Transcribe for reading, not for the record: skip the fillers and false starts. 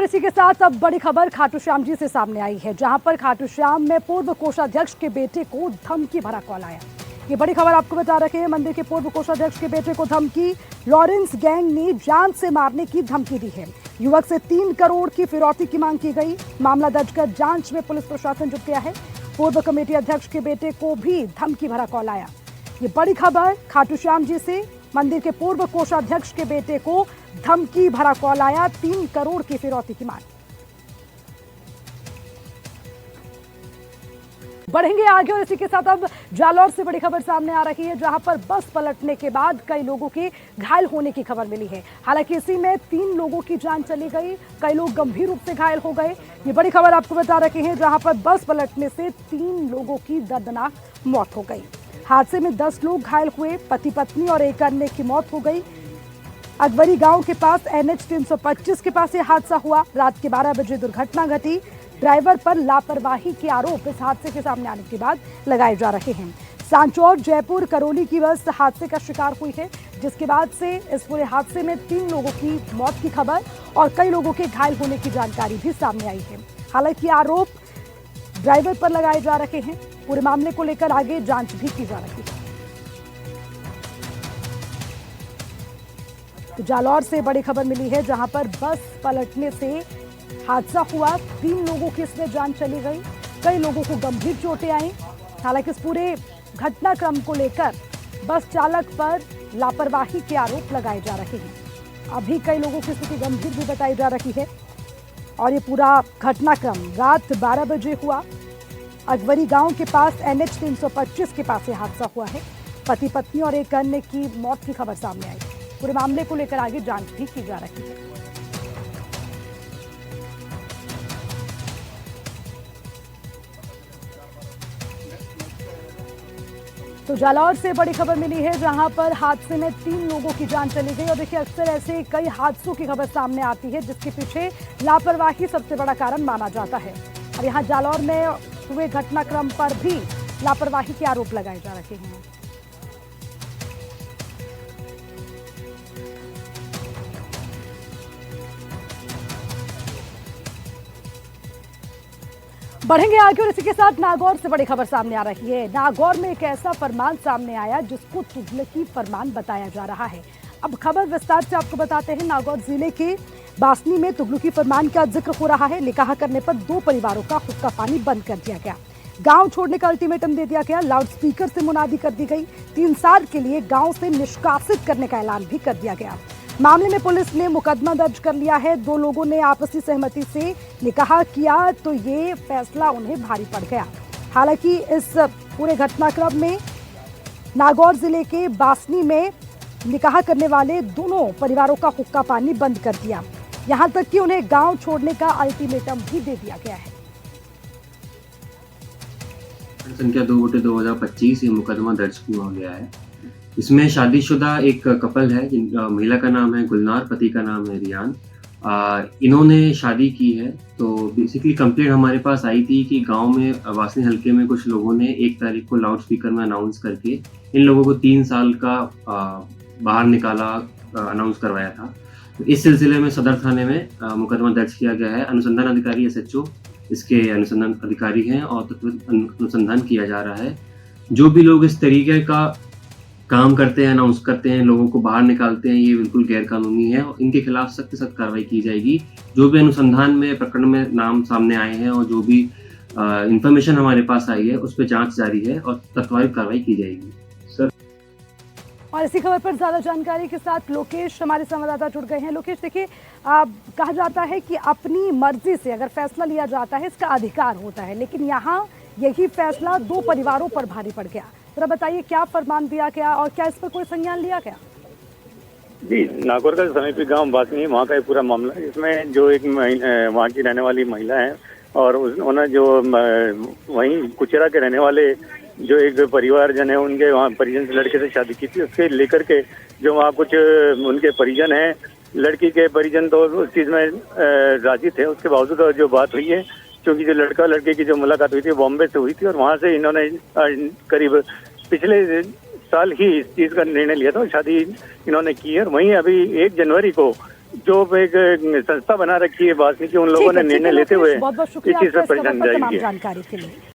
इसी के साथ अब बड़ी खबर खाटू श्याम जी से सामने आई है, जहां पर खाटू श्याम में पूर्व कोषाध्यक्ष के बेटे को धमकी भरा कॉल आया। ये बड़ी खबर आपको बता रखे हैं। मंदिर के पूर्व कोषाध्यक्ष के बेटे को धमकी। लॉरेंस गैंग ने जान से मारने की धमकी दी है। युवक से 3 करोड़ की फिरौती की मांग की गई। मामला दर्ज कर जांच में पुलिस प्रशासन जुट गया है। पूर्व कमेटी अध्यक्ष के बेटे को भी धमकी भरा कॉल आया। ये बड़ी खबर खाटू श्याम जी से। मंदिर के पूर्व कोषाध्यक्ष के बेटे को धमकी भरा कॉल आया। 3 करोड़ की फिरौती की मांग। बढ़ेंगे आगे और इसी के साथ अब जालौर से बड़ी खबर सामने आ रही है, जहां पर बस पलटने के बाद कई लोगों के घायल होने की खबर मिली है। हालांकि इसी में 3 लोगों की जान चली गई, कई लोग गंभीर रूप से घायल हो गए। ये बड़ी खबर आपको बता रखे हैं, जहां पर बस पलटने से 3 लोगों की दर्दनाक मौत हो गई। हादसे में 10 लोग घायल हुए। पति पत्नी और एक अन्य की मौत हो गई। अकबरी गांव के पास NH 325 के पास यह हादसा हुआ। रात के 12 बजे दुर्घटना घटी। ड्राइवर पर लापरवाही के आरोप इस हादसे के सामने आने के बाद लगाए जा रहे हैं। सांचौर जयपुर करौली की बस हादसे का शिकार हुई है, जिसके बाद से इस पूरे हादसे में 3 लोगों की मौत की खबर और कई लोगों के घायल होने की जानकारी भी सामने आई है। हालांकि आरोप ड्राइवर पर लगाए जा रहे हैं। पूरे मामले को लेकर आगे जांच भी की जा रही है। तो जालौर से बड़ी खबर मिली है, जहां पर बस पलटने से हादसा हुआ। 3 लोगों की इसमें जान चली गई, कई लोगों को गंभीर चोटें आई। हालांकि इस पूरे घटनाक्रम को लेकर बस चालक पर लापरवाही के आरोप लगाए जा रहे हैं। अभी कई लोगों की स्थिति गंभीर भी बताई जा रही है। और ये पूरा घटनाक्रम रात 12 बजे हुआ। अकबरी गांव के पास NH 325 के पास यह हादसा हुआ है। पति पत्नी और एक अन्य की मौत की खबर सामने आई। पूरे मामले को लेकर आगे जांच भी की जा रही है। तो जालौर से बड़ी खबर मिली है, जहां पर हादसे में 3 लोगों की जान चली गई। और देखिए, अक्सर ऐसे कई हादसों की खबर सामने आती है, जिसके पीछे लापरवाही सबसे बड़ा कारण माना जाता है। और यहाँ जालौर में हुए घटनाक्रम पर भी लापरवाही के आरोप लगाए जा रहे हैं। बढ़ेंगे आगे और इसी के साथ नागौर से बड़ी खबर सामने आ रही है। नागौर में एक ऐसा फरमान सामने आया जिसको तुगलकी फरमान बताया जा रहा है। अब खबर विस्तार से आपको बताते हैं। नागौर जिले के बासनी में तुगलकी फरमान का जिक्र हो रहा है। निकाह करने पर 2 परिवारों का हुक्का पानी बंद कर दिया गया। गांव छोड़ने का अल्टीमेटम दे दिया गया। लाउडस्पीकर से मुनादी कर दी गई। 3 साल के लिए गांव से निष्कासित करने का ऐलान भी कर दिया गया। मामले में पुलिस ने मुकदमा दर्ज कर लिया है। 2 लोगों ने आपसी सहमति से निकाह किया, तो ये फैसला उन्हें भारी पड़ गया। हालांकि इस पूरे घटनाक्रम में नागौर जिले के बासनी में निकाह करने वाले दोनों परिवारों का हुक्का पानी बंद कर दिया। यहां तक कि उन्हें गांव छोड़ने का अल्टीमेटम भी दे दिया गया है। संख्या 2/2025 ये मुकदमा दर्ज किया गया है। इसमें शादीशुदा एक कपल है, महिला का नाम है गुलनार, पति का नाम है रियान। इन्होंने शादी की है। तो बेसिकली कंप्लेंट हमारे पास आई थी कि गांव में वासनी हल्के में कुछ लोगों ने 1 तारीख को लाउड स्पीकर में अनाउंस करके इन लोगों को 3 साल का बाहर निकाला अनाउंस करवाया था। तो इस सिलसिले में सदर थाने में मुकदमा दर्ज किया गया है। अनुसंधान अधिकारी SHO इसके अनुसंधान अधिकारी हैं और अनुसंधान किया जा रहा है। जो भी लोग इस तरीके का काम करते हैं, अनाउंस करते हैं, लोगों को बाहर निकालते हैं, ये बिल्कुल गैर कानूनी है और इनके खिलाफ सख्त से सख्त कार्रवाई की जाएगी। जो भी अनुसंधान में प्रकरण में नाम सामने आए हैं और जो भी इंफॉर्मेशन हमारे पास आई है, उस पर जांच जारी है और तत्काल कार्रवाई की जाएगी। सर, और इसी खबर पर ज्यादा जानकारी के साथ लोकेश हमारे संवाददाता जुड़ गए हैं। लोकेश, देखिए, कहा जाता है कि अपनी मर्जी से अगर फैसला लिया जाता है, इसका अधिकार होता है, लेकिन यहाँ यही फैसला 2 परिवारों पर भारी पड़ गया। जरा बताइए, क्या फरमान दिया गया और क्या इस पर कोई संज्ञान लिया गया? जी, नागौर का समीपी गांव बासनी है, वहाँ का पूरा मामला। इसमें जो एक वहाँ की रहने वाली महिला है और उन्होंने जो वहीं कुचेरा के रहने वाले जो एक परिवारजन है, उनके वहाँ परिजन से लड़के से शादी की थी। उसके लेकर के जो वहाँ कुछ उनके परिजन हैं, लड़की के परिजन तो उस चीज़ में राजी थे। उसके बावजूद जो बात हुई है, क्योंकि जो लड़का लड़के की जो मुलाकात हुई थी बॉम्बे से हुई थी और वहाँ से इन्होंने करीब पिछले साल ही इस चीज़ का निर्णय लिया था, शादी इन्होंने की है। और वहीं अभी 1 जनवरी को जो एक संस्था बना रखी है वासनी की, उन लोगों ने निर्णय लेते हुए बहुत बहुत इस शुक्रिया चीज आपका से इस खबर परेशान पर तमाम जाएगी। जानकारी के लिए।